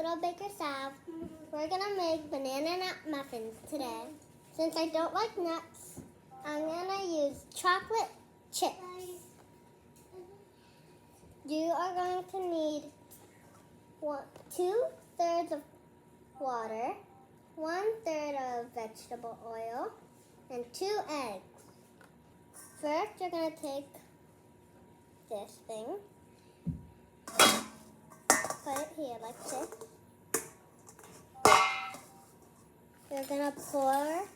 little baker Sav. We're gonna make banana nut muffins today. Since I don't like nuts, I'm gonna use chocolate chips. You are going to need 2/3 of water, 1/3 of vegetable oil, and 2 eggs. First, you're gonna take this thing, put it here like this. You're gonna pour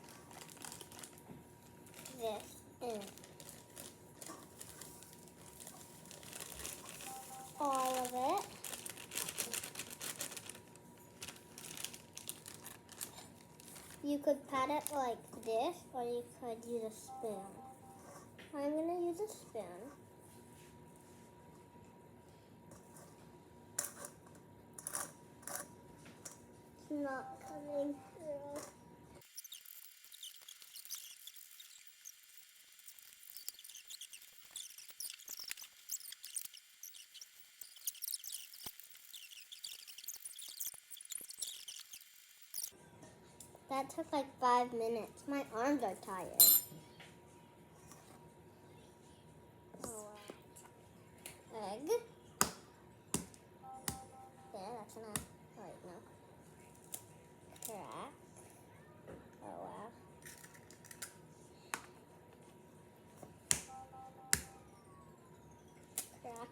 this in. All of it. You could pat it like this, or you could use a spoon. I'm gonna use a spoon. It's not coming through. That took like 5 minutes. My arms are tired. Egg. There, that's enough. Wait, no. Crack. Oh, wow. Crack.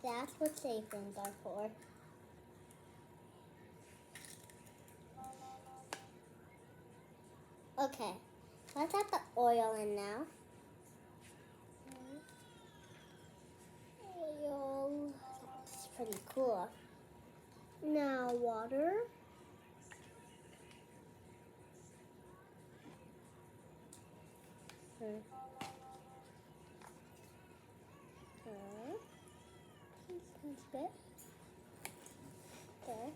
That's what aprons are for. Okay, let's add the oil in now. Oil. That's pretty cool. Now water. That's good. Okay.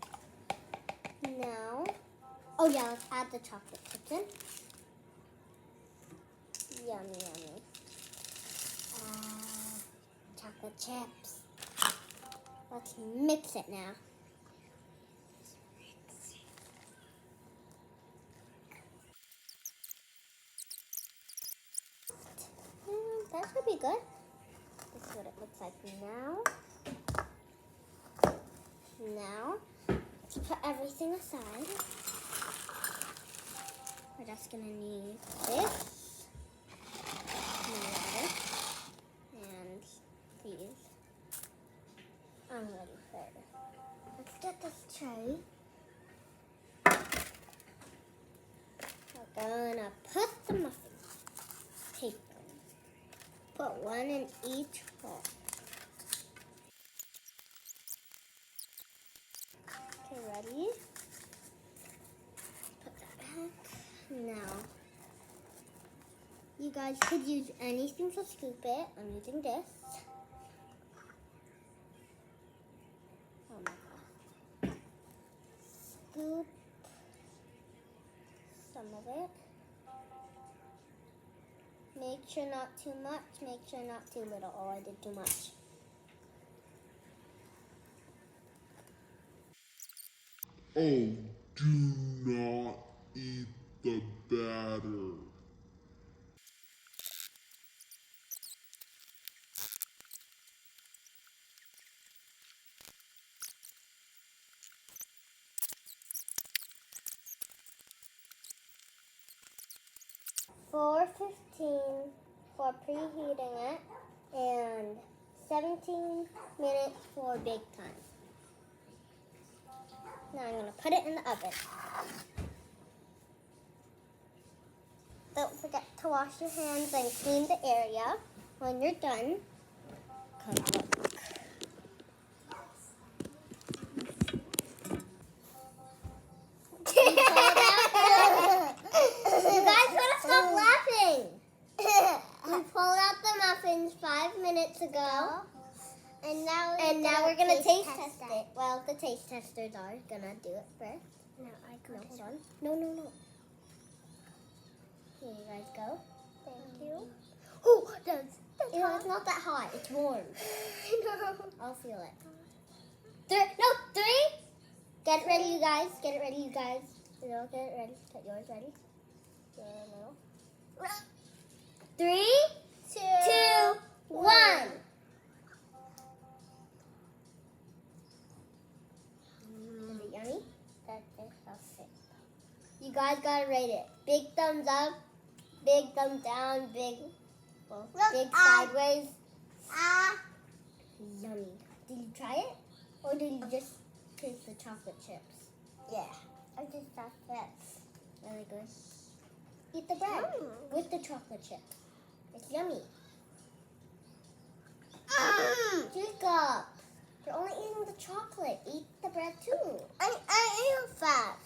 Now, oh yeah, let's add the chocolate chips in. Yummy, yummy. Chocolate chips. Let's mix it now. That should be good. This is what it looks like now. Now, let's put everything aside. We're just gonna need this, water, and these. I'm ready for it. Let's get this tray. We're gonna put the muffins. Tape them. Put one in each hole. Okay, ready? Put that back. Now, you guys could use anything to scoop it. I'm using this. Oh my god. Scoop some of it. Make sure not too much. Make sure not too little. Oh, I did too much. Oh, do not eat the batter. $4:15 for preheating it, and 17 minutes for bake time. Now I'm going to put it in the oven. Don't forget to wash your hands and clean the area when you're done. Good luck. You guys gotta stop laughing. We pulled out the muffins 5 minutes ago. And now we're gonna taste test it. Well, the taste testers are gonna do it first. No, I got it on. No. Here you guys go. Thank you. Oh, that's it's not that hot. It's warm. No. I'll feel it. 3, Get it ready, you guys. Get it ready, you guys. You know, get it ready. Get yours ready. No. 3, 2, 1. Is it yummy? You guys gotta rate it. Big thumbs up, big thumbs down, big sideways. Yummy. Did you try it? Or did you just taste the chocolate chips? Yeah. I just thought this. Really good. Eat the bread with the chocolate chips. It's yummy. Jacob, you're only eating the chocolate. Eat the bread too. I am fat.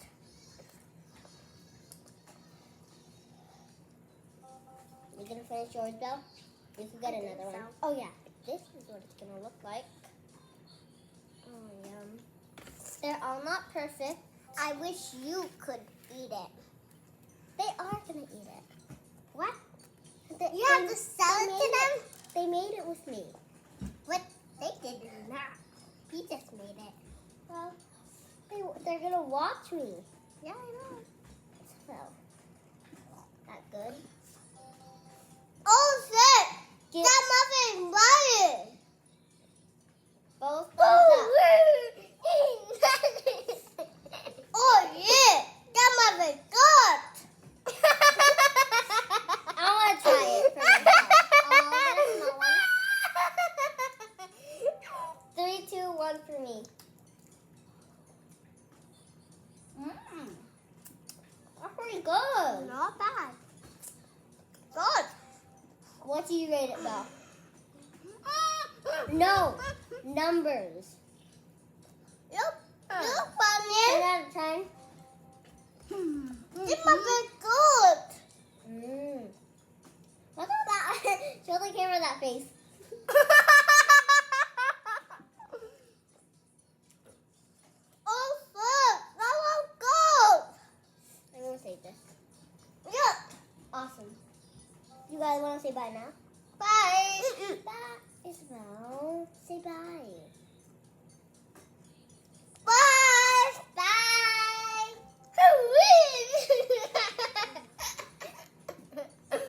You gonna finish yours, Bill? You can get another one. Oh yeah, this is what it's gonna look like. Oh yum. They're all not perfect. I wish you could eat it. They are gonna eat it. What? You have to sell it to them? They made it with me. What? They did not. He just made it. Well, they're gonna watch me. Yeah, I know. So, that good? Oh, shit! That muffin rotted! Both thumbs up. Oh, yeah! That muffin good! I want to try it for myself. Oh, there's no one. 3, 2, 1 for me. That's pretty good. Not bad. Good. What do you rate it, Belle? No, numbers. Yep. You 10 funny. out of 10. This muffin good. What's up that? Show the camera that face. Oh, shit! That was good! I'm gonna save this. Yeah. Awesome. You guys want to say bye now? Bye. Bye, Isabel. Say bye.